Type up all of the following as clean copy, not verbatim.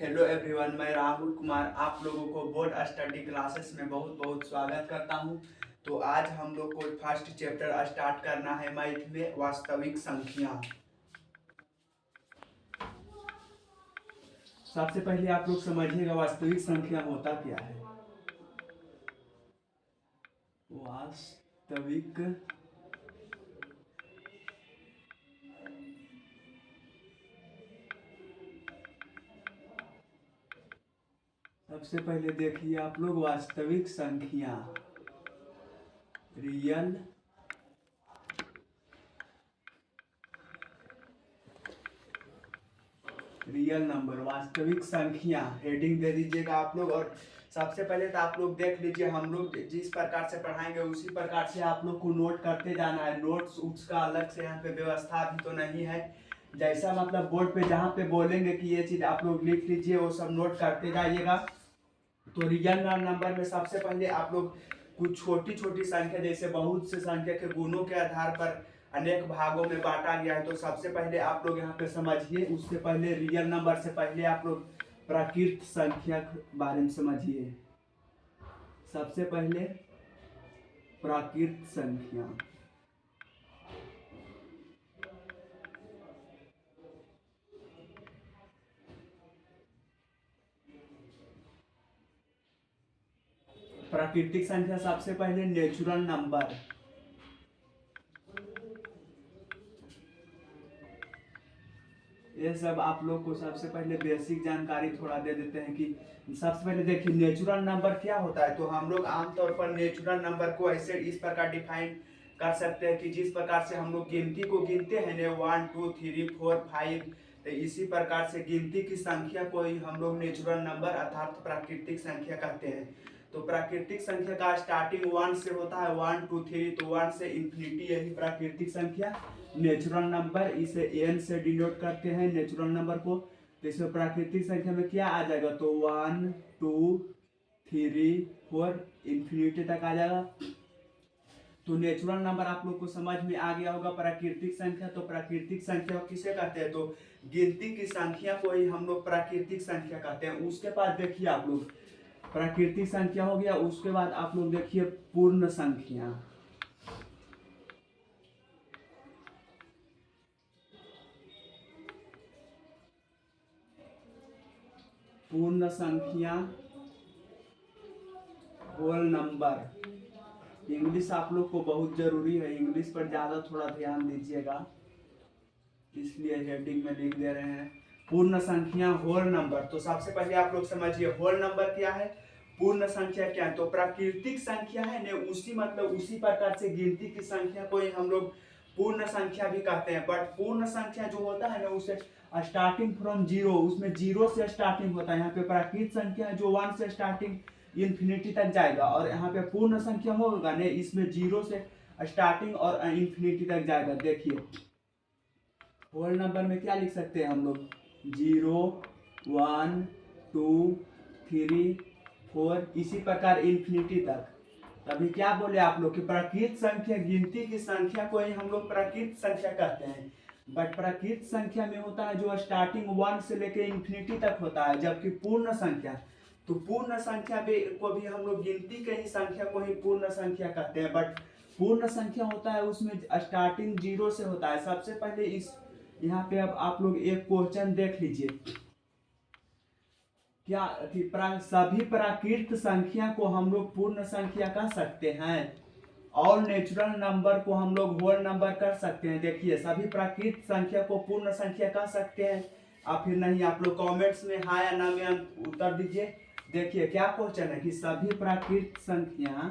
Hello everyone, मैं राहुल कुमार आप लोगों को बोर्ड स्टडी क्लासेस में बहुत बहुत स्वागत करता हूं। तो आज हम लोग को फर्स्ट चैप्टर स्टार्ट करना है मैथ में वास्तविक संख्या। सबसे पहले आप लोग समझिएगा वास्तविक संख्या होता क्या है। वास्तविक सबसे पहले देखिए आप लोग वास्तविक संख्या रियल नंबर वास्तविक संख्या हेडिंग दे दीजिएगा आप लोग। और सबसे पहले तो आप लोग देख लीजिए, हम लोग जिस प्रकार से पढ़ाएंगे उसी प्रकार से आप लोग को नोट करते जाना है। नोट्स उट्स का अलग से यहाँ पे व्यवस्था अभी तो नहीं है। जैसा मतलब बोर्ड पे जहाँ पे बोलेंगे कि ये चीज़ आप लोग लिख लीजिए वो सब नोट करते जाइएगा। तो रियल नंबर में सबसे पहले आप लोग कुछ छोटी छोटी संख्या जैसे बहुत से संख्या के गुणों के आधार पर अनेक भागों में बांटा गया है। तो सबसे पहले आप लोग यहाँ पे समझिए, उससे पहले रियल नंबर से पहले आप लोग प्राकृत संख्या के बारे में समझिए। सबसे पहले प्राकृत संख्या प्राकृतिक संख्या सबसे पहले नेचुरल नंबर। ये सब आप लोग को सबसे पहले बेसिक जानकारी थोड़ा दे देते हैं कि सबसे पहले देखिए नेचुरल नंबर क्या होता है। तो हम लोग आमतौर पर नेचुरल नंबर को ऐसे इस प्रकार डिफाइन कर सकते हैं कि जिस प्रकार से हम लोग गिनती को गिनते हैं ना 1 2 3 4 5, तो इसी प्रकार से गिनती की संख्या को ही हम लोग नेचुरल नंबर अर्थात प्राकृतिक संख्या कहते हैं। तो प्राकृतिक संख्या का स्टार्टिंग 1 से होता है, 1 2 3, तो 1 से इंफिनिटी यही प्राकृतिक संख्या। नेचुरल नंबर इसे एन से डिनोट करते हैं नेचुरल नंबर को। तो इसमें प्राकृतिक संख्या में क्या आ जाएगा, तो 1 2 3 4 इंफिनिटी तक आ जाएगा। तो नेचुरल नंबर आप लोग को समझ में आ गया होगा। प्राकृतिक संख्या, तो प्राकृतिक संख्या किसे कहते हैं, तो गिनती की संख्या को ही हम लोग प्राकृतिक संख्या कहते हैं। उसके बाद देखिए आप लोग प्राकृतिक संख्या हो गया, उसके बाद आप लोग देखिए पूर्ण संख्या। पूर्ण संख्या होल नंबर। इंग्लिश आप लोग को बहुत जरूरी है, इंग्लिश पर ज़्यादा थोड़ा ध्यान दीजिएगा, इसलिए हेडिंग में लिख दे रहे हैं पूर्ण संख्या होल नंबर। तो सबसे पहले आप लोग समझिए होल नंबर क्या है, पूर्ण संख्या क्या है। तो प्राकृतिक संख्या है ना, उसी मतलब उसी प्रकार से गिनती की संख्या को ही हम लोग पूर्ण संख्या भी कहते हैं। बट पूर्ण संख्या जो होता है ना उसे स्टार्टिंग फ्रॉम जीरो, उसमें जीरो से स्टार्टिंग होता है। यहाँ पे प्राकृतिक संख्या जो 1 से स्टार्टिंग इंफिनिटी तक जाएगा, और यहाँ पे पूर्ण संख्या होगा ना इसमें जीरो से स्टार्टिंग और इंफिनिटी तक जाएगा। देखिए होल नंबर में क्या लिख सकते हैं हम लोग, 0 1 2 3 4, इसी प्रकार इंफिनिटी तक। तभी क्या बोले आप लोग कि प्राकृत संख्या गिनती की संख्या को ही हम लोग प्राकृत संख्या कहते हैं। बट प्राकृत संख्या में होता है जो स्टार्टिंग 1 से लेकर इंफिनिटी तक होता है, जबकि पूर्ण संख्या, तो पूर्ण संख्या को भी हम लोग गिनती के ही संख्या को ही पूर्ण संख्या कहते हैं। बट पूर्ण संख्या होता है उसमें स्टार्टिंग जीरो से होता है। सबसे पहले इस यहाँ पे अब आप लोग एक क्वेश्चन देख लीजिए, क्या सभी प्राकृत संख्या को हम लोग पूर्ण संख्या कह सकते हैं, और नेचुरल नंबर को हम लोग होल नंबर कर सकते हैं। देखिए सभी प्राकृत संख्या को पूर्ण संख्या कह सकते हैं या फिर नहीं, आप लोग कमेंट्स में हाँ या ना में उत्तर दीजिए। देखिए क्या क्वेश्चन है कि सभी प्राकृत संख्या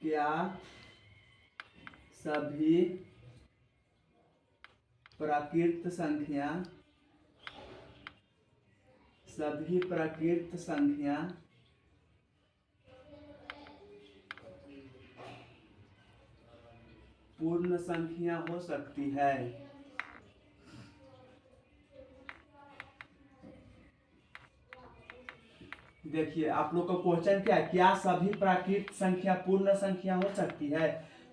क्या सभी प्राकृत संख्या पूर्ण संख्या हो सकती है। देखिए आप लोग का क्वेश्चन क्या है, क्या सभी प्राकृत संख्या पूर्ण संख्या हो सकती है।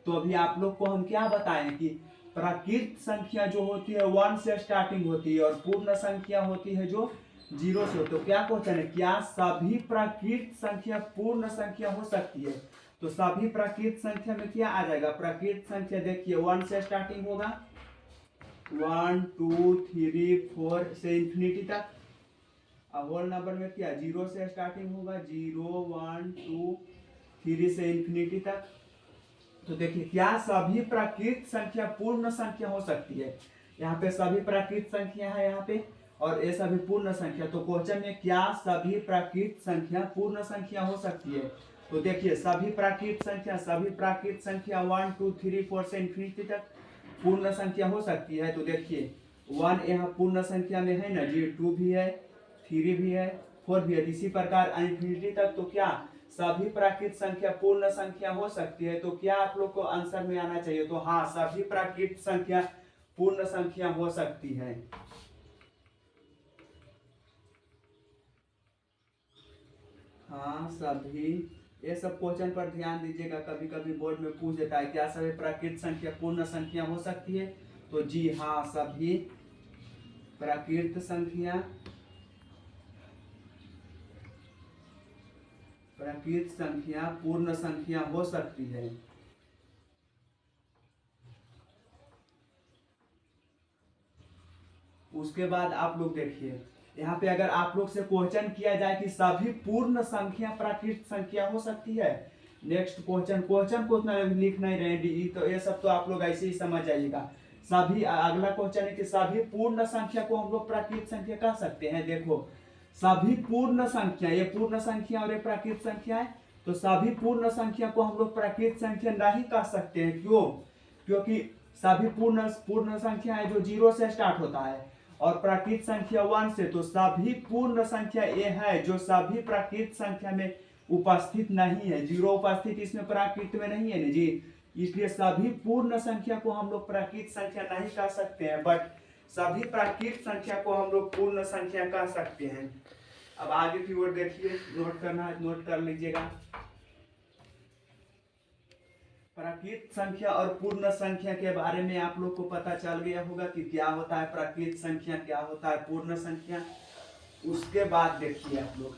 तो अभी आप लोग को हम क्या बताएं कि प्राकृत संख्या जो होती है 1 से स्टार्टिंग होती है और पूर्ण संख्या होती है जो 0 से। तो क्या क्वेश्चन है, क्या सभी प्राकृत संख्या पूर्ण संख्या हो सकती है? तो सभी प्राकृत संख्या में क्या आ जाएगा, प्राकृत संख्या देखिए 1 से स्टार्टिंग होगा, 1 2 3 4 से इंफिनिटी तक। अब होल नंबर में क्या 0 से स्टार्टिंग होगा, 0 1 2 3 से इंफिनिटी तक। तो देखिए क्या सभी प्राकृत संख्या पूर्ण संख्या हो सकती है? यहाँ पे सभी प्राकृत संख्या है यहाँ पे, और ये सभी पूर्ण संख्या। तो क्वेश्चन में क्या सभी प्राकृत संख्या पूर्ण संख्या हो सकती है? तो देखिए सभी प्राकृत संख्या 1 2 3 4 से इंफिनिटी तक पूर्ण संख्या हो सकती है। तो देखिए 1 यहाँ पूर्ण संख्या में है ना जी, 2 भी है, 3 भी है, 4 भी है, इसी प्रकार इंफिनिटी तक। तो क्या सभी प्राकृत संख्या पूर्ण संख्या हो सकती है? तो क्या आप लोग को आंसर में आना चाहिए, तो हाँ सभी प्राकृत संख्या पूर्ण संख्या हो सकती है। हाँ सभी, ये सब क्वेश्चन पर ध्यान दीजिएगा, कभी कभी बोर्ड में पूछ देता है क्या सभी प्राकृत संख्या पूर्ण संख्या हो सकती है? तो जी हाँ सभी प्राकृत संख्या पूर्ण संख्या हो सकती है। उसके बाद आप लोग देखिए यहाँ पे अगर आप लोग से क्वेश्चन किया जाए कि सभी पूर्ण संख्या प्राकृत संख्या हो सकती है, नेक्स्ट क्वेश्चन को उतना लिख नहीं रहे, तो ये सब तो आप लोग ऐसे ही समझ जाइएगा। सभी, अगला क्वेश्चन है कि सभी पूर्ण संख्या को हम लोग प्राकृत संख्या कह सकते हैं। देखो सभी पूर्ण संख्या, ये पूर्ण संख्या और ये प्राकृत संख्या है, तो सभी पूर्ण संख्या को हम लोग प्राकृत संख्या नहीं कह सकते हैं। क्यों? क्योंकि सभी पूर्ण संख्या है जो 0 से स्टार्ट होता है और प्राकृत संख्या 1 से। तो सभी पूर्ण संख्या ये है जो सभी प्राकृत संख्या में उपस्थित नहीं है, 0 उपस्थित इसमें प्राकृत में नहीं है ना जी, इसलिए सभी पूर्ण संख्या को हम लोग प्राकृत संख्या नहीं कह सकते हैं, बट सभी प्राकृत संख्या को हम लोग पूर्ण संख्या कह सकते हैं। अब आगे की ओर देखिए, नोट करना है नोट कर लीजिएगा। प्राकृत संख्या और पूर्ण संख्या के बारे में आप लोग को पता चल गया होगा कि क्या होता है प्राकृत संख्या, क्या होता है पूर्ण संख्या। उसके बाद देखिए आप लोग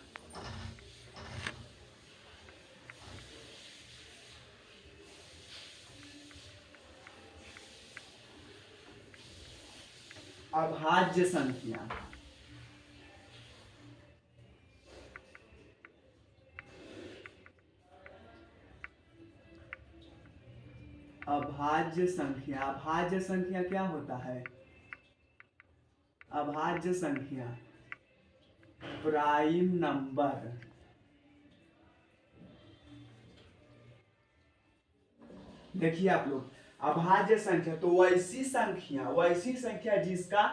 अभाज्य संख्या। अभाज्य संख्या क्या होता है? अभाज्य संख्या प्राइम नंबर, देखिए आप लोग अभाज्य संख्या तो वैसी संख्या जिसका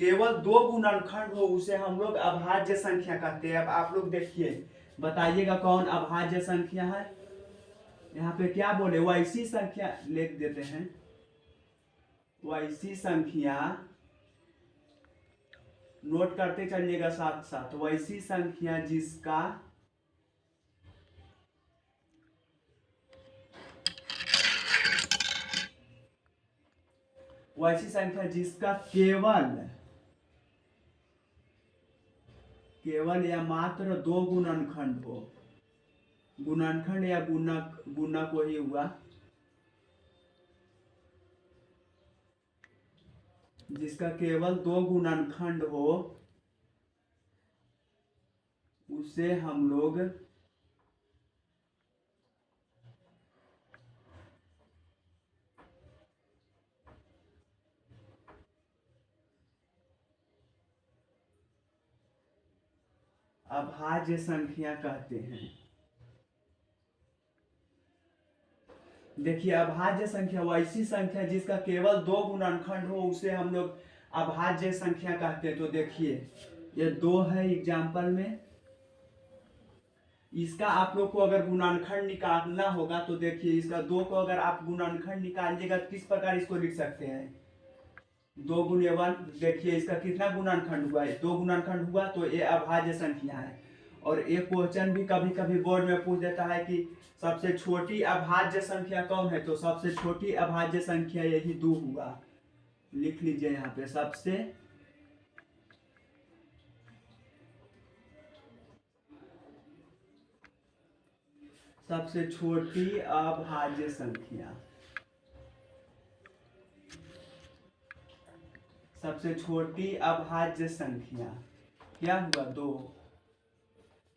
केवल 2 गुणनखंड हो उसे हम लोग अभाज्य संख्या कहते हैं। अब आप लोग देखिए बताइएगा कौन अभाज्य संख्या है। यहाँ पे क्या बोले, वैसी संख्या लिख देते हैं, वैसी संख्या नोट करते चलिएगा साथ साथ, वैसी संख्या जिसका केवल या मात्र 2 गुणनखंड हो, गुणनखंड या गुणक वही हुआ, जिसका केवल 2 गुणनखंड हो उसे हम लोग अभाज्य संख्या कहते हैं। देखिए अभाज्य संख्या वैसी संख्या जिसका केवल 2 गुणनखंड हो उसे हम लोग अभाज्य संख्या कहते हैं। तो देखिए ये 2 है एग्जाम्पल में, इसका आप लोग को अगर गुणनखंड निकालना होगा तो देखिए इसका 2 को अगर आप गुणनखंड निकालिएगा किस प्रकार इसको लिख सकते हैं, 2 गुणे 1, देखिए इसका कितना गुणनखंड हुआ है, 2 गुणनखंड हुआ, तो ये अभाज्य संख्या है। और एक क्वेश्चन भी कभी कभी बोर्ड में पूछ देता है कि सबसे छोटी अभाज्य संख्या कौन है, तो सबसे छोटी अभाज्य संख्या यही 2 हुआ। लिख लीजिए यहाँ पे सबसे छोटी अभाज्य संख्या, सबसे छोटी अभाज्य संख्या क्या हुआ? 2।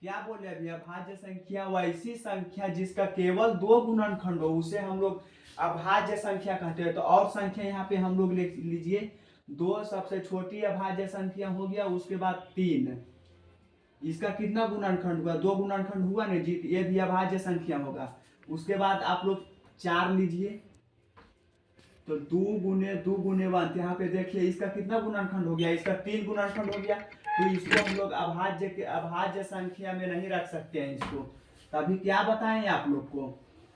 क्या बोले अभी? अभाज्य संख्या वैसी संख्या जिसका केवल 2 गुणनखंड हो उसे हम लोग अभाज्य संख्या कहते हैं। तो और संख्या यहाँ पे हम लोग लिख लीजिए 2 सबसे छोटी अभाज्य संख्या हो गया, उसके बाद 3 इसका कितना गुणनखंड हुआ? 2 गुणनखंड हुआ नहीं जी, ये भी अभाज्य संख्या होगा। उसके बाद आप लोग 4 लीजिए, तो 2 गुने 1, यहाँ पे देखिए इसका कितना गुणनखंड हो गया? इसका 3 गुणनखंड हो गया। तो इसको हम लोग अभाज्य संख्या में नहीं रख सकते हैं इसको। तभी क्या बताएं आप लोग को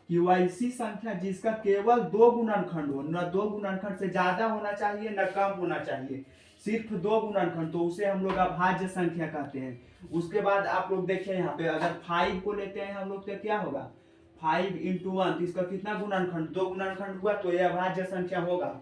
कि वैसी संख्या जिसका केवल 2 गुणनखंड हो, न 2 गुणनखंड से ज्यादा होना चाहिए न कम होना चाहिए, सिर्फ 2 गुणनखंड, तो उसे हम लोग अभाज्य संख्या कहते हैं। उसके बाद आप लोग देखिए यहाँ पे अगर 5 को लेते हैं हम लोग तो क्या होगा? 5 × 1, तो इसका कितना गुणनखंड? 2 गुणनखंड हुआ, तो यह अभाज्य संख्या होगा।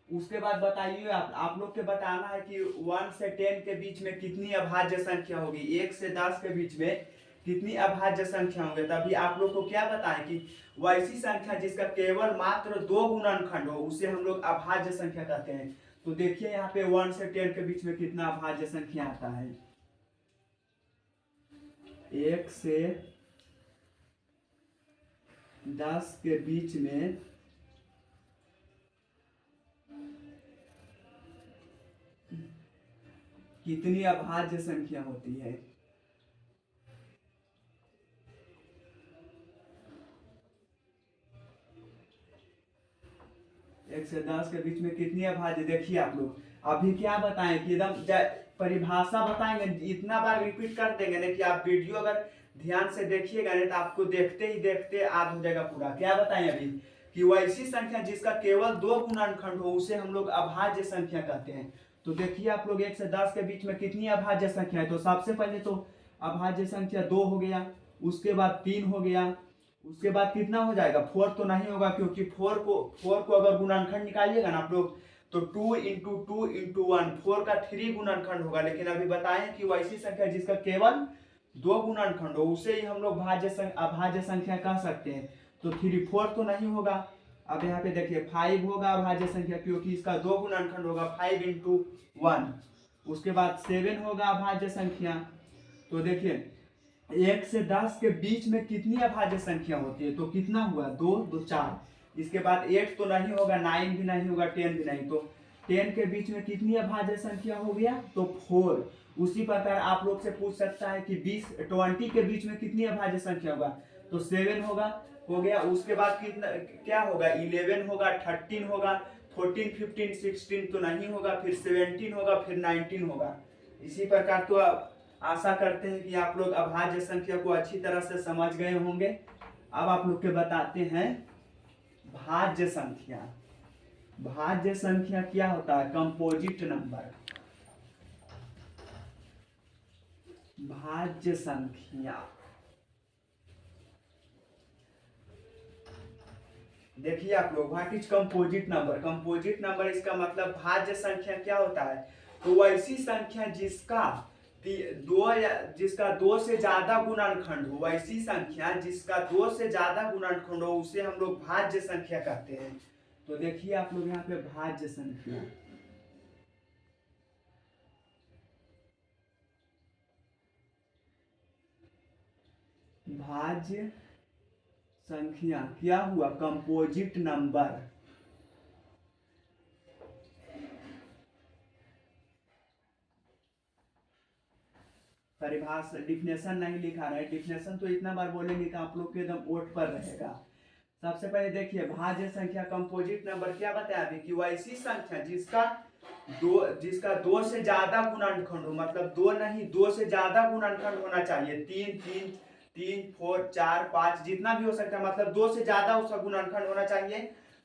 उसके बाद बताइए आप लोग के बताना है कि 1 से 10 के बीच में कितनी अभाज्य संख्या होगी, 1 से 10 के बीच में कितनी अभाज्य संख्या होंगे। तभी आप लोग को क्या बताएं कि वैसी संख्या जिसका केवल मात्र 2 गुणनखंड हो उसे हम लोग अभाज्य संख्या कहते हैं। तो देखिए यहाँ पे 1 से 10 के बीच में कितना अभाज्य संख्या आता है। 1 से 10 के बीच में कितनी अभाज्य संख्या होती है? एक से 10 के बीच में कितनी अभाज्य? देखिए आप लोग अभी क्या बताएं कि एकदम परिभाषा बताएंगे, इतना बार रिपीट कर देंगे ना कि आप वीडियो अगर ध्यान से देखिएगा नहीं तो आपको देखते ही देखते याद हो जाएगा पूरा। क्या बताएं अभी कि वैसी संख्या जिसका केवल 2 गुणनखंड हो उसे हम लोग अभाज्य संख्या कहते हैं। तो देखिए आप लोग 1 से 10 के बीच में कितनी अभाज्य संख्या है? तो सबसे पहले तो अभाज्य संख्या 2 हो गया, उसके बाद 3 हो गया, उसके बाद कितना हो जाएगा? 4 तो नहीं होगा क्योंकि 4 को अगर गुणनखंड निकालिएगा ना आप लोग तो 2 × 2 × 1 4 का 3 गुणनखंड होगा। लेकिन अभी बताएं कि वैसी संख्या जिसका केवल 2 गुणनखंड हो उसे ही हम लोग अभाज्य संख्या कह सकते हैं। तो 3 4 तो नहीं होगा। अब यहाँ पे देखिए 5 होगा अभाज्य संख्या क्योंकि इसका 2 गुणनखंड होगा 5 × 1। उसके बाद 7 होगा अभाज्य संख्या। तो देखिए 1 से 10 के बीच में कितनी अभाज्य संख्या होती है? तो कितना हुआ? 2 2 4। इसके बाद 8 तो नहीं होगा, 9 भी नहीं होगा, 10 भी नहीं। तो 10 के बीच में कितनी अभाज्य संख्या हो गया? तो 4। उसी प्रकार आप लोग से पूछ सकता है कि 20 के बीच में कितनी अभाज्य संख्या होगा? तो 7 होगा, हो गया। उसके बाद कितना क्या होगा? 11 होगा, 13 होगा, 14 15 16 तो नहीं होगा, फिर 17 होगा, फिर 19 होगा। इसी प्रकार तो आशा करते हैं कि आप लोग अभाज्य संख्या को अच्छी तरह से समझ गए होंगे। अब आप लोग के बताते हैं भाज्य संख्या। भाज्य संख्या क्या होता है? Composite number. भाज्य संख्या देखिए आप लोग what is composite number? Composite number इसका मतलब भाज्य संख्या क्या होता है? तो वैसी संख्या जिसका 2 से ज्यादा गुणनखंड हो, वैसी संख्या जिसका 2 से ज्यादा गुणनखंड हो उसे हम लोग भाज्य संख्या कहते हैं। तो देखिए आप लोग यहाँ पे भाज्य संख्या, भाज्य संख्या क्या हुआ? Composite number. परिभाषा डिफिनेशन नहीं लिखा रहा है, डिफिनेशन तो इतना बार बोलेंगे कि आप लोग के एकदम ओट पर रहेगा। सबसे पहले देखिए भाज्य संख्या कंपोजिट नंबर क्या बताया अभी कि वैसी संख्या जिसका 2 से ज्यादा गुणनखंड हो, मतलब 2 नहीं 2 से ज्यादा गुणनखंड होना चाहिए। 3 4 4 5 जितना भी हो सकता है, मतलब 2 से ज्यादा उसका गुणनखंड होना चाहिए।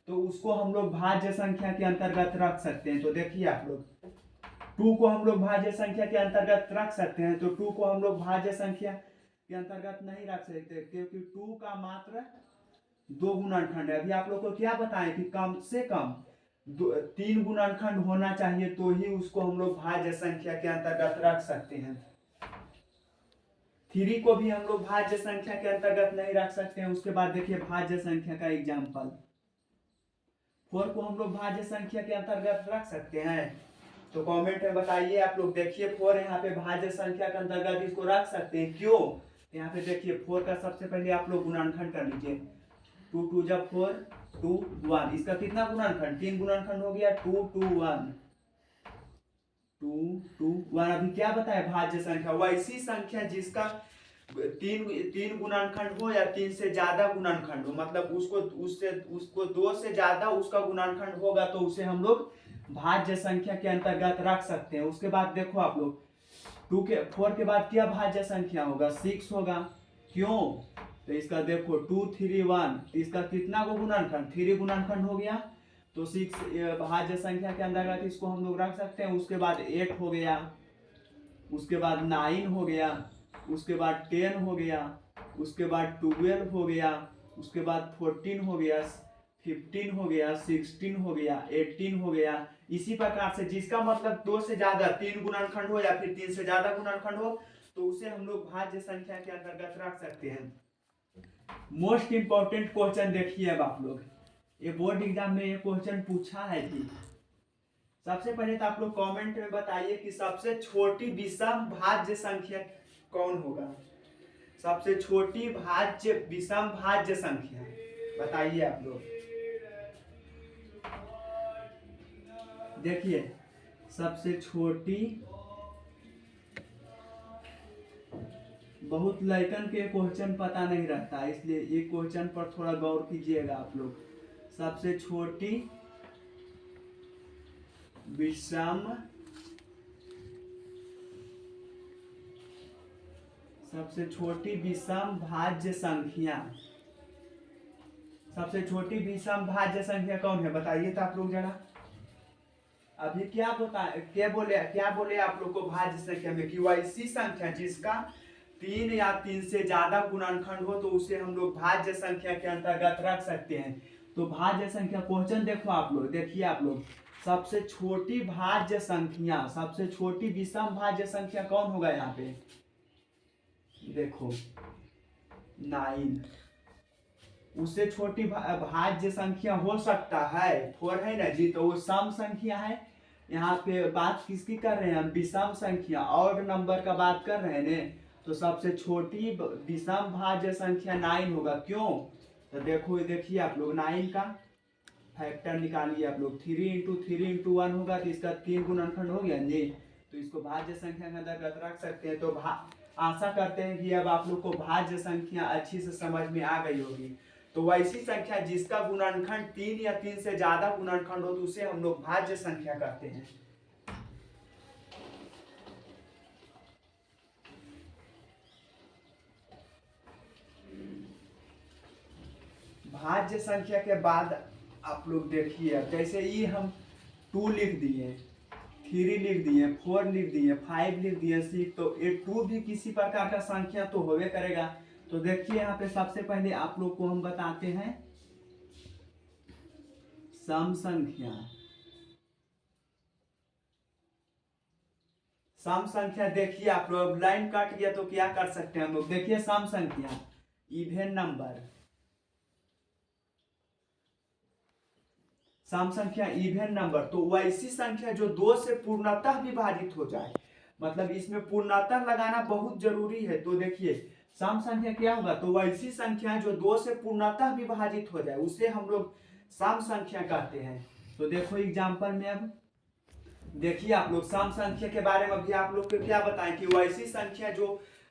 तो उसको हम लोग भाज्य संख्या के अंतर्गत रख सकते हैं। तो देखिए आप लोग 2 को हम लोग भाज्य संख्या के अंतर्गत रख सकते हैं। तो 2 को हम लोग भाज्य संख्या के अंतर्गत नहीं रख सकते क्योंकि 2 का मात्र 2 गुणनखंड है। अभी आप लोग को क्या बताएं कि कम से कम तीन गुणनखंड होना चाहिए तो ही उसको हम लोग भाज्य संख्या के अंतर्गत रख सकते हैं। 3 को भी हम लोग भाज्य संख्या के अंतर्गत नहीं रख सकते हैं। उसके बाद देखिए भाज्य संख्या का एग्जाम्पल, 4 को हम लोग भाज्य संख्या के अंतर्गत रख सकते हैं, तो कमेंट में बताइए आप लोग। देखिए 4 यहाँ पे भाज्य संख्या के अंतर्गत इसको रख सकते हैं, क्यों? यहाँ पे देखिए 4 का सबसे पहले आप लोग गुणनखंड कर लीजिए, 2 2 जब 4 2 1, इसका कितना गुणनखंड? 3 गुणनखंड हो गया, 2 2 1 2 2 1। अभी क्या बताया? भाज्य संख्या। वैसी संख्या जिसका तीन गुणनखंड हो या 3 से ज्यादा गुणनखंड हो, मतलब उसको 2 से ज्यादा उसका गुणनखंड होगा तो उसे हम लोग भाज्य संख्या के अंतर्गत रख सकते हैं। उसके बाद देखो आप लोग 4 के बाद क्या भाज्य संख्या होगा? 6 होगा, क्यों? तो इसका देखो 2 3 1, इसका कितना को गुणनखंड? 3 गुणनखंड हो गया, तो 6 भाज्य संख्या के अंतर्गत इसको हम लोग रख सकते हैं। उसके बाद 8 हो गया, उसके बाद 9 हो गया, उसके बाद 10 हो गया, उसके बाद 12 हो गया, उसके बाद 14 हो गया, 15 हो गया, 16 हो गया, 18 हो गया। इसी प्रकार से जिसका मतलब 2 से ज्यादा 3 गुणनखंड हो या फिर 3 से ज्यादा गुणनखंड हो तो उसे हम लोग भाज्य संख्या के अंतर्गत रख सकते हैं। मोस्ट इंपॉर्टेंट क्वेश्चन देखिए अब आप लोग, ये बोर्ड एग्जाम में ये क्वेश्चन पूछा है कि सबसे पहले तो आप लोग कमेंट में बताइए कि सबसे छोटी विषम भाज्य संख्या कौन होगा? सबसे छोटी विषम भाज्य संख्या बताइए आप लोग। देखिए सबसे छोटी, बहुत लड़कन के क्वेश्चन पता नहीं रहता, इसलिए ये क्वेश्चन पर थोड़ा गौर कीजिएगा आप लोग। सबसे छोटी विषम सबसे छोटी विषम भाज्य संख्या, सबसे छोटी विषम भाज्य संख्या कौन है बताइए तो आप लोग जरा। अभी क्या बोले आप लोग को भाज्य संख्या में कि वैसी संख्या जिसका 3 या 3 से ज्यादा गुणनखंड हो तो उसे हम लोग भाज्य संख्या के अंतर्गत रख सकते हैं। तो भाज्य संख्या क्वेश्चन देखो आप लोग, देखिए आप लोग, सबसे छोटी भाज्य संख्या, सबसे छोटी विषम भाज्य संख्या कौन होगा? यहाँ पे देखो 9, उससे छोटी भाज्य संख्या हो सकता है 4 है ना जी, तो वो सम संख्या है। यहाँ पे बात किसकी कर रहे हैं हम? विषम संख्या, ऑड नंबर का बात कर रहे हैं ने, तो सबसे छोटी विषम भाज्य संख्या 9 होगा, क्यों? तो देखो देखिए आप लोग 9 का फैक्टर निकालिए आप लोग, 3 इंटू 3 इंटू 1 होगा तो इसका 3 गुणनखंड हो गया जी, तो इसको भाज्य संख्या के अंतर्गत रख सकते हैं। तो आशा करते हैं कि अब आप लोग को भाज्य संख्या अच्छी से समझ में आ गई होगी। तो वैसी संख्या जिसका गुणनखंड 3 या 3 से ज्यादा गुणनखंड हो तो उसे हम लोग भाज्य संख्या कहते हैं। भाज्य संख्या के बाद आप लोग देखिए, जैसे ये हम 2 लिख दिए, 3 लिख दिए, 4 लिख दिए, 5 लिख दिए, 6, तो ये 2 भी किसी प्रकार का संख्या तो होवे करेगा। तो देखिए यहाँ पे सबसे पहले आप लोग को हम बताते हैं सम संख्या। सम संख्या देखिए आप लोग, लाइन कट गया तो क्या कर सकते हैं हम लोग? देखिए सम संख्या इवन नंबर, सम संख्या इवन नंबर, तो वैसी संख्या जो 2 से पूर्णतः विभाजित हो जाए, मतलब इसमें पूर्णतः लगाना बहुत जरूरी है। तो देखिए सम संख्या क्या होगा? तो वैसी संख्या जो 2 से पूर्णतः विभाजित हो जाए उसे हम लोग सम संख्या कहते हैं। तो देखो एग्जाम्पल में अब देखिए आप लोग सम संख्या के बारे में भी आप लोग को क्या बताएं कि वैसी संख्या जो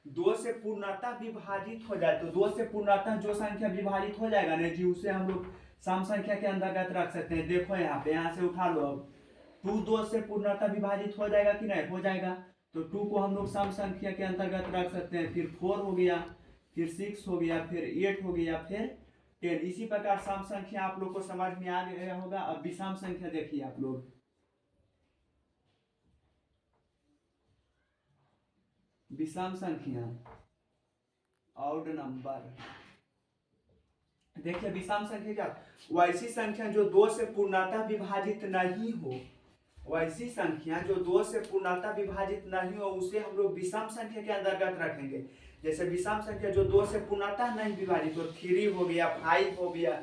2 से पूर्णतः विभाजित हो जाए, तो 2 से पूर्णतः जो संख्या विभाजित हो जाएगा ना जी, उसे हम लोग सम संख्या के अंतर्गत रख सकते हैं। देखो यहाँ पे, यहाँ से उठा लो, अब 2 2 से पूर्णतः विभाजित हो जाएगा कि नहीं? हो जाएगा, तो 2 को हम लोग सम संख्या के अंतर्गत रख सकते हैं। फिर 4 हो गया, फिर 6 हो गया, फिर 8 हो गया, फिर 10। इसी प्रकार सम संख्या आप लोग को समझ में आ गया होगा। अब विषम संख्या देखिए आप लोग, विषम संख्या ऑड नंबर, देखिए विषम संख्या क्या, वैसी संख्या जो 2 से पूर्णतः विभाजित नहीं हो, वैसी संख्या जो 2 से पूर्णतः विभाजित नहीं हो उसे हम लोग विषम संख्या के अंतर्गत रखेंगे। जैसे विषम संख्या जो 2 से पूर्णतः नहीं विभाजित हो, 3 हो गया, 5 हो गया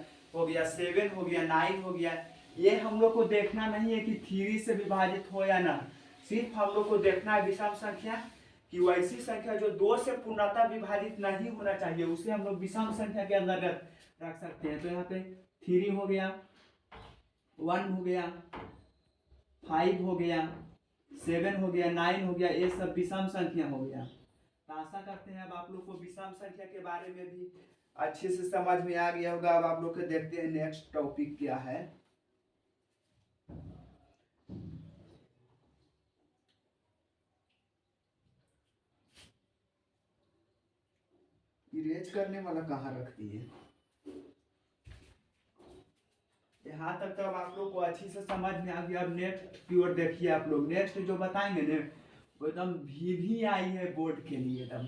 7 हो गया, 9 हो गया, ये हम लोग को देखना नहीं है कि 3 से विभाजित हो या ना, सिर्फ हम लोग को देखना है विषम संख्या कि वैसी संख्या जो 2 से पूर्णतः विभाजित नहीं होना चाहिए उसे हम लोग विषम संख्या के अंतर्गत रख सकते हैं। तो यहाँ पे 3 हो गया, 1 हो गया, 5 हो गया, 7 हो गया, 9 हो गया, ये सब विषम संख्या हो गया। तो आशा करते हैं अब आप लोग को विषम संख्या के बारे में भी अच्छे से समझ में आ गया होगा। अब आप लोग के देखते हैं नेक्स्ट टॉपिक क्या है। इरेज करने वाला कहाँ रखती है? यहाँ तक तो अब आप लोग को अच्छी से समझ में आ गया। अब नेक्स्ट की ओर देखिए आप लोग, नेक्स्ट जो बताएंगे ने वो एकदम भी आई है बोर्ड के लिए एकदम।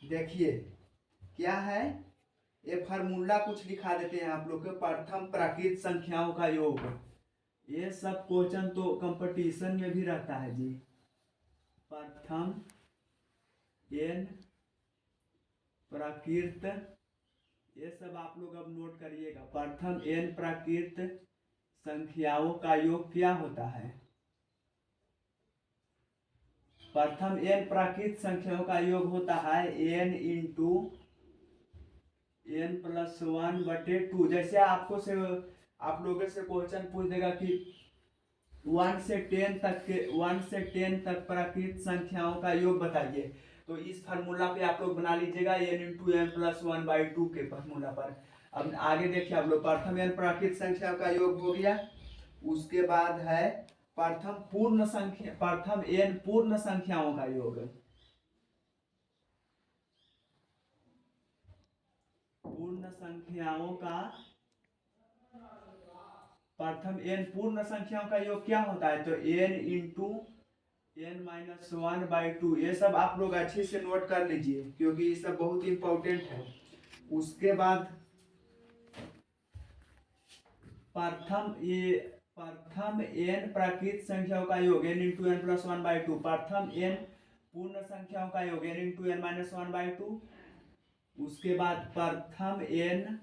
देखिए क्या है, ये फार्मूला कुछ लिखा देते हैं आप लोग के, प्रथम प्राकृत संख्याओं का योग। ये सब क्वेश्चन तो कंपटीशन में भी रहता है जी। प्रथम n प्राकृत, ये सब आप लोग अब नोट करिएगा। प्रथम n प्राकृत संख्याओं का योग क्या होता है? प्रथम n प्राकृत संख्याओं का योग होता है n इंटू n+1/2। जैसे आपको से आप लोगों से क्वेश्चन पूछ देगा कि 1 से 10 तक प्राकृत संख्याओं का योग बताइए, तो इस फार्मूला पे आप लोग बना लीजिएगा n इंटू n+1/2 के फार्मूला पर। अब आगे देखिए आप लोग, प्रथम n प्राकृत संख्या का योग हो गया, उसके बाद है प्रथम n पूर्ण संख्याओं का योग। पूर्ण संख्याओं का प्रथम n पूर्ण संख्याओं का योग क्या होता है? तो n इंटू n-1/2। ये सब आप लोग अच्छे से नोट कर लीजिए क्योंकि ये सब बहुत इंपॉर्टेंट है। उसके बाद प्रथम n प्राकृत संख्याओं का योग n इंटू n+1/2, प्रथम n पूर्ण संख्याओं का योग n इंटू n-1/2। उसके बाद प्रथम n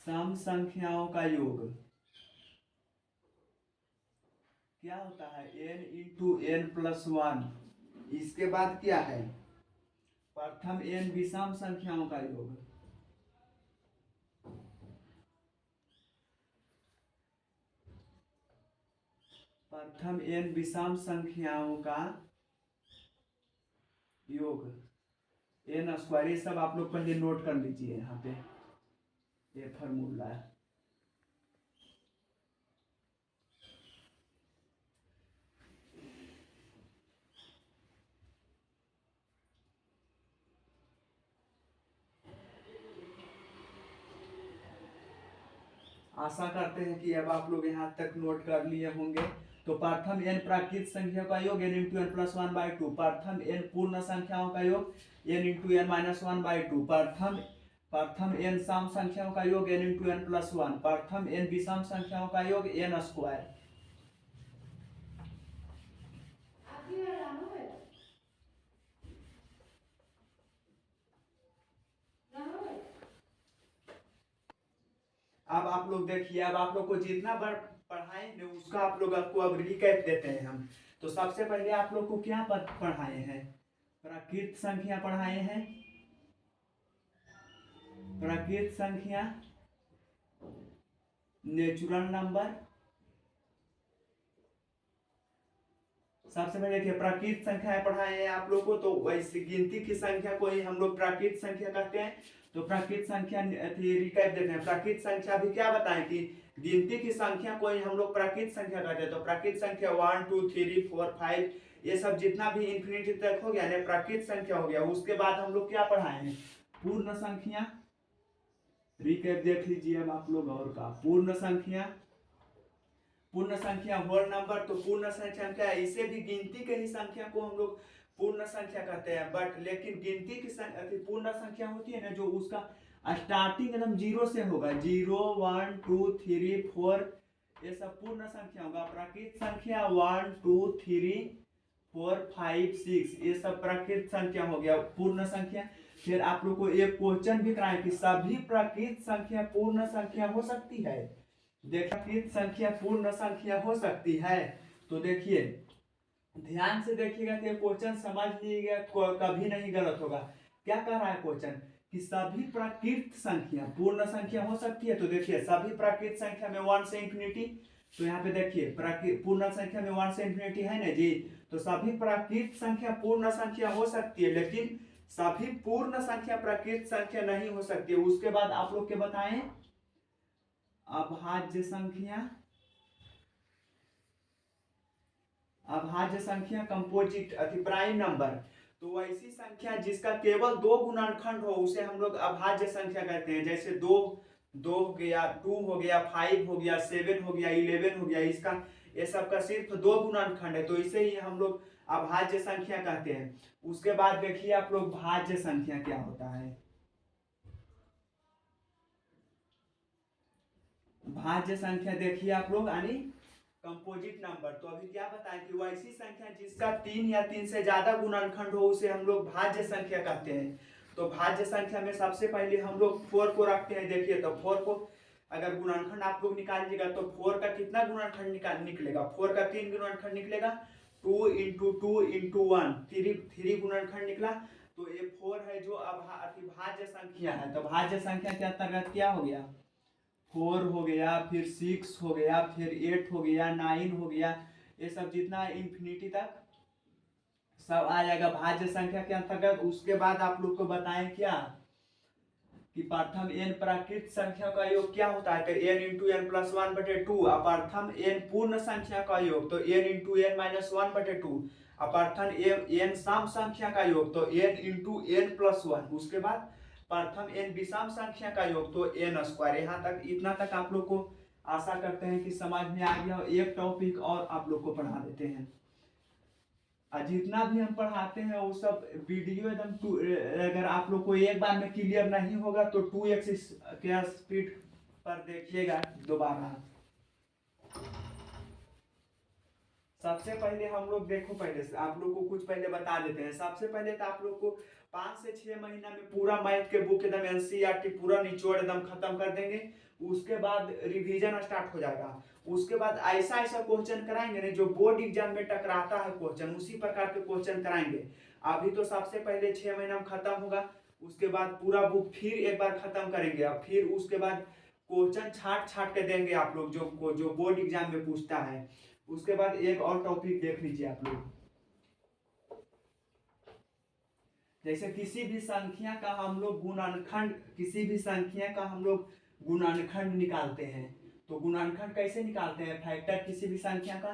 सम संख्याओं का योग क्या होता है? n into n+1। इसके बाद क्या है? प्रथम n विषम संख्याओं का योग, प्रथम n विषम संख्याओं का योग n²। ये सब आप लोग पहले नोट कर लीजिए यहाँ पे, ये फार्मूला है। आशा करते हैं कि अब आप लोग यहाँ तक नोट कर लिए होंगे। तो प्रथम n प्राकृत संख्या का योग n इंटू n+1/2, प्रथम n पूर्ण संख्याओं का योग n इंटू n-1/2, प्रथम n सम संख्याओं का योग n इंटू n+1, प्रथम n विषम संख्याओं का योग n²। अब आप लोग देखिए, अब आप लोग को जितना बार पढ़ाएंगे उसका आप लोग आपको अब रिकैप देते हैं हम। तो सबसे पहले आप लोग को क्या पढ़ाए हैं? प्राकृत संख्या पढ़ाए हैं, प्राकृत संख्या, नेचुरल नंबर। सबसे पहले देखिए प्राकृत संख्या पढ़ाए हैं आप लोग को, तो वैसे गिनती की संख्या को ही हम लोग प्राकृत संख्या कहते हैं। तो प्राकृत संख्या रिकैप देते हैं। प्राकृत संख्या भी क्या बताएं कि गिनती की संख्या को ही हम लोग प्राकृत संख्या कहते हैं। तो प्राकृत संख्या 1 2 3 4 5 ये सब जितना भी इंफिनिटी तक हो गया ना प्राकृत संख्या हो गया। उसके बाद हम लोग क्या पढ़ाए हैं? पूर्ण संख्या। रिकैप देख लीजिए अब आप लोग और का पूर्ण संख्या। पूर्ण संख्या होल नंबर, तो पूर्ण संख्या क्या है, इसे भी गिनती के ही संख्या को हम लोग पूर्ण संख्या कहते हैं। बट लेकिन गिनती की पूर्ण संख्या होती है ना, जो उसका स्टार्टिंग एकदम जीरो से होगा, 0 1 2 3 4, ये सब पूर्ण संख्या होगा। प्राकृत संख्या 1 2 3 4 5 6, ये सब प्राकृत संख्या हो गया पूर्ण संख्या। फिर आप लोग को एक क्वेश्चन भी कराए कि सभी प्राकृत संख्या पूर्ण संख्या हो सकती है। देखिए प्राकृत संख्या पूर्ण संख्या हो सकती है, तो देखिए ध्यान से देखिएगा कि क्वेश्चन समझ लीजिएगा, कभी नहीं गलत होगा। क्या कह रहा है क्वेश्चन कि सभी प्राकृत संख्या पूर्ण संख्या हो सकती है। तो देखिए सभी प्राकृत संख्या में 1 से इंफिनिटी, तो यहाँ पे देखिए पूर्ण संख्या में 1 से इंफिनिटी है ना जी, तो सभी प्राकृत संख्या पूर्ण संख्या हो सकती है, लेकिन सभी पूर्ण संख्या प्राकृत संख्या नहीं हो सकती है। उसके बाद आप लोग के बताएं अभाज्य संख्या, अभाज्य संख्या कंपोजिट प्राइम नंबर, तो वैसी संख्या जिसका केवल 2 गुणनखंड हो उसे हम लोग अभाज्य संख्या कहते हैं। जैसे 2 हो गया, 2 हो गया, 5 हो गया, 7 हो गया, 11 हो गया, इसका ये सब का सिर्फ 2 गुणनखंड है, तो इसे ही हम लोग अभाज्य संख्या कहते हैं। उसके बाद देखिए आप लोग भाज्य संख्या क्या होता है। भाज्य संख्या देखिए आप लोग यानी कंपोजिट नंबर, तो अभी क्या बताएं कि वैसी संख्या जिसका 3 या 3 से ज्यादा गुणनखंड हो उसे हम लोग भाज्य संख्या कहते हैं। तो भाज्य संख्या में सबसे पहले हम लोग 4 को रखते हैं। देखिए तो 4 को अगर गुणनखंड आप लोग निकालिएगा तो 4 का कितना गुणनखंड निकलेगा, 4 का 3 गुणनखंड निकलेगा, 2 इंटू 2 इंटू 1, 3 गुणनखंड निकला, तो ये 4 है जो भाज्य संख्या है। तो भाज्य संख्या के अंतर्गत क्या हो गया, 4 हो गया, फिर 6 हो गया, फिर 8 हो गया, 9 हो गया, ये सब जितना इंफिनिटी तक सब आ जाएगा भाज्य संख्या के अंतर्गत। उसके बाद आप लोग को बताएं क्या कि प्रथम n प्राकृत संख्या का योग क्या होता है, तो n इंटू एन प्लस 1/2, प्रथम n पूर्ण संख्या का योग तो n इंटू एन माइनस 1/2, प्रथम n सम संख्या का योग तो n इंटू एन प्लस 1, उसके बाद प्रथम n विषम संख्या का योग तो n स्क्वायर। यहाँ तक इतना तक आप लोग को आशा करते हैं कि समझ में आ गया। एक टॉपिक और आप लोग को पढ़ा देते हैं, जितना भी हम पढ़ाते हैं वो सब वीडियो एकदम अगर आप लोग को एक बार में क्लियर नहीं होगा तो 2x के स्पीड पर देखिएगा दोबारा। सबसे पहले हम लोग देखो, पहले से आप लोग को कुछ पहले बता देते हैं। सबसे पहले तो आप लोग को 5 से 6 महीना में पूरा मैथ के बुक एकदम एनसीईआरटी पूरा निचोड़ एकदम खत्म कर देंगे। उसके बाद रिवीजन स्टार्ट हो जाएगा। उसके बाद ऐसा ऐसा क्वेश्चन कराएंगे ना जो बोर्ड एग्जाम में टकराता है क्वेश्चन, उसी प्रकार के क्वेश्चन कराएंगे। अभी तो सबसे पहले 6 महीना में खत्म होगा, उसके बाद पूरा बुक फिर एक बार खत्म करेंगे, और फिर उसके बाद क्वेश्चन छाट छाट के देंगे आप लोग जो बोर्ड एग्जाम में पूछता है। उसके बाद एक और टॉपिक देख लीजिए आप लोग, जैसे किसी भी संख्या का हम लोग गुणनखंड, किसी भी संख्या का हम लोग गुणनखंड निकालते हैं। तो गुणनखंड कैसे निकालते हैं, फैक्टर किसी भी संख्या का,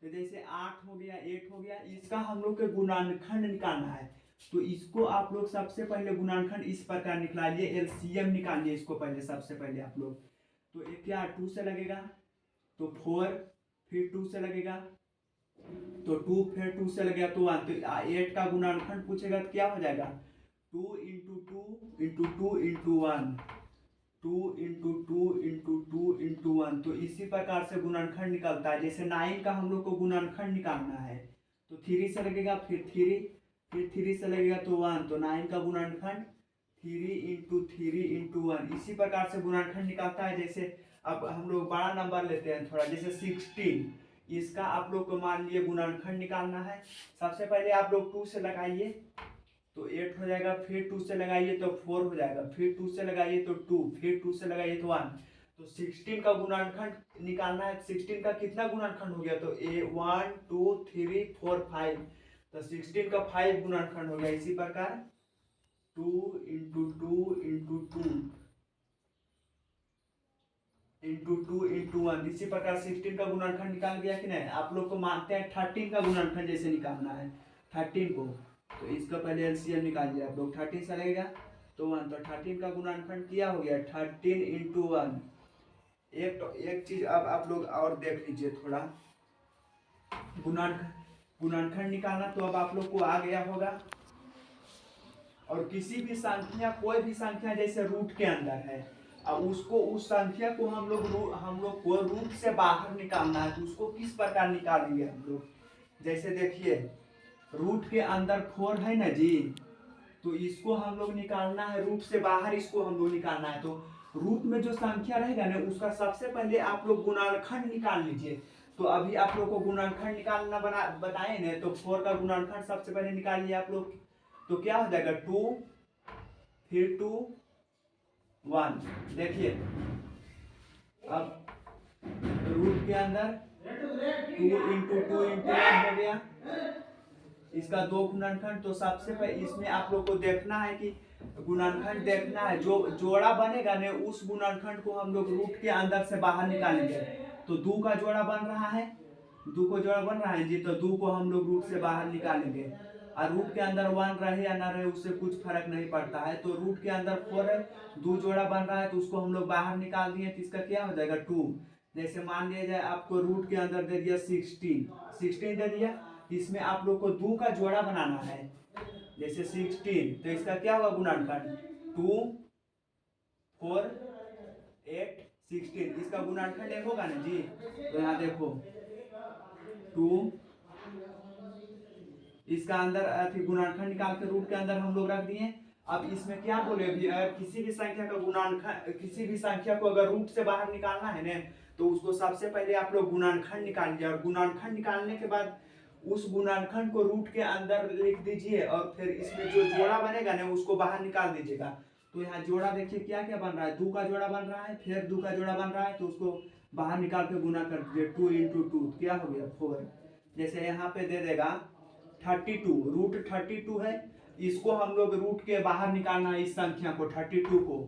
तो जैसे 8 हो गया, 8 हो गया, इसका हम लोग के गुणनखंड निकालना है। तो इसको आप लोग सबसे पहले गुणनखंड इस प्रकार निकालिए, एलसीएम निकालिए इसको पहले, सबसे पहले आप लोग। तो एक क्या 2 से लगेगा तो 4, फिर 2 से लगेगा तो 2, फिर 2 से लगेगा तो 1, तो 8 का गुणनखंड पूछेगा तो क्या हो जाएगा 2 into 2 into 2 into 1, 2 into 2 into 2 into 1। तो इसी प्रकार से गुणनखंड निकलता है। जैसे 9 का हम लोग को गुणनखंड निकालना है तो 3 से लगेगा, फिर 3 से लगेगा तो 1, तो 9 का गुणनखंड 3 इंटू 3 इंटू 1, इसी प्रकार से गुणनखंड निकलता है। जैसे अब हम लोग बड़ा नंबर लेते हैं थोड़ा, जैसे 16, इसका आप लोग को मान लिए गुणनखंड निकालना है। सबसे पहले आप लोग 2 से लगाइए तो 8 हो जाएगा, फिर 2 से लगाइए तो 4 हो जाएगा, फिर 2 से लगाइए तो 2, फिर 2 से लगाइए तो 1। तो 16 का गुणनखंड निकालना है। 16 का कितना गुणनखंड हो गया, तो 1 2 3 4 5, तो 16 का 5 गुणनखंड हो गया। इसी प्रकार 2 इंटू 2 इंटू 2 इंटू 2 इंटू 1, इसी प्रकार 16 का गुणनखंड निकाल गया कि नहीं। आप लोग को मानते हैं 13 का गुणनखंड जैसे निकालना है 13 को, तो इसका पहले एलसीएम निकालिए आप लोग। 13 से लगेगा तो 1, तो 13 का गुणनखंड क्या हो गया 13 इंटू 1, एक चीज अब आप लोग और देख लीजिए थोड़ा। गुणनखंड निकालना तो अब आप लोग को आ गया होगा। और किसी भी संख्या, कोई भी संख्या जैसे रूट के अंदर है, अब उसको, उस संख्या को हम लोग को रूट से बाहर निकालना है, तो उसको किस प्रकार निकालेंगे हम लोग। जैसे देखिए रूट के अंदर 4 है ना जी, तो इसको हम लोग निकालना है रूट से बाहर, इसको हम लोग निकालना है। तो रूट में जो संख्या रहेगा ना उसका सबसे पहले आप लोग गुणनखंड निकाल लीजिए। तो अभी आप लोग को गुणनखंड निकालना बताए ना, तो 4 का गुणनखंड सबसे पहले निकालिए आप लोग। तो क्या हो जाएगा 2, फिर 2, 1। देखिए अब रूट के अंदर 2 इंटू 2 इंटू 1 हो गया, इसका 2 गुणनखंड। तो सबसे पहले इसमें आप लोग को देखना है कि गुणनखंड देखना है, जो जोड़ा बनेगा ना उस गुणनखंड को हम लोग रूट के अंदर से बाहर निकालेंगे। तो 2 का जोड़ा बन रहा है, 2 को जोड़ा बन रहा है जी, तो 2 को हम लोग रूट से बाहर निकालेंगे। और रूट के अंदर 1 रहे या ना रहे उससे कुछ फर्क नहीं पड़ता है। तो रूट के अंदर 4 है, 2 जोड़ा बन रहा है तो उसको हम लोग बाहर निकाल दिए, तो इसका क्या हो जाएगा 2। जैसे मान लिया जाए आपको रूट के अंदर दे दिया 16 दे दिया, इसमें आप लोग को 2 का जोड़ा बनाना है। जैसे 16, तो इसका क्या होगा गुणनखंड 2, 4, 8, 16, इसका गुणनखंड 1 होगा ना जी। तो यहाँ देखो 2, इसका अंदर गुणनखंड निकाल के रूट के अंदर हम लोग रख दिए। अब इसमें क्या बोले, अभी अगर किसी भी संख्या का गुणनखंड, किसी भी संख्या को अगर रूट से बाहर निकालना है ना, तो उसको सबसे पहले आप लोग गुणनखंड निकालिए, और गुणनखंड निकालने के बाद उस गुणनखंड को रूट के अंदर लिख दीजिए, और फिर इसमें जो जोड़ा बनेगा ना उसको बाहर निकाल दीजिएगा। तो यहाँ जोड़ा देखिए क्या क्या बन रहा है, 2 का जोड़ा बन रहा है, फिर 2 का जोड़ा बन रहा है, तो उसको बाहर निकाल के गुना कर दीजिए। 2 इंटू 2 क्या हो गया 4। जैसे यहाँ पे दे देगा 32, रूट 32 है, इसको हम लोग रूट के बाहर निकालना है, इस संख्या को 32 को।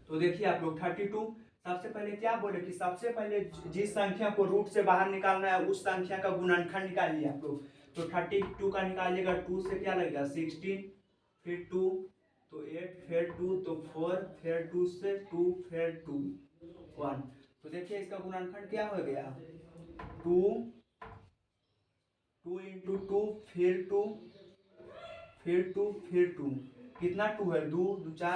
तो देखिए आप लोग 32, सबसे पहले क्या बोले कि सबसे पहले जिस संख्या को रूट से बाहर निकालना है उस संख्या का गुणनखंड निकालिए आप लोग। तो 32 का निकालिएगा, 2 से क्या लगेगा 16, फिर 2 तो 8, फिर 2 तो 4, फिर 2 से 2, फिर 2, 1। तो देखिए इसका गुणनखंड क्या हो गया 2, 2 इंटू 2, फिर 2, फिर 2, फिर 2, कितना 2 है 2, 2 4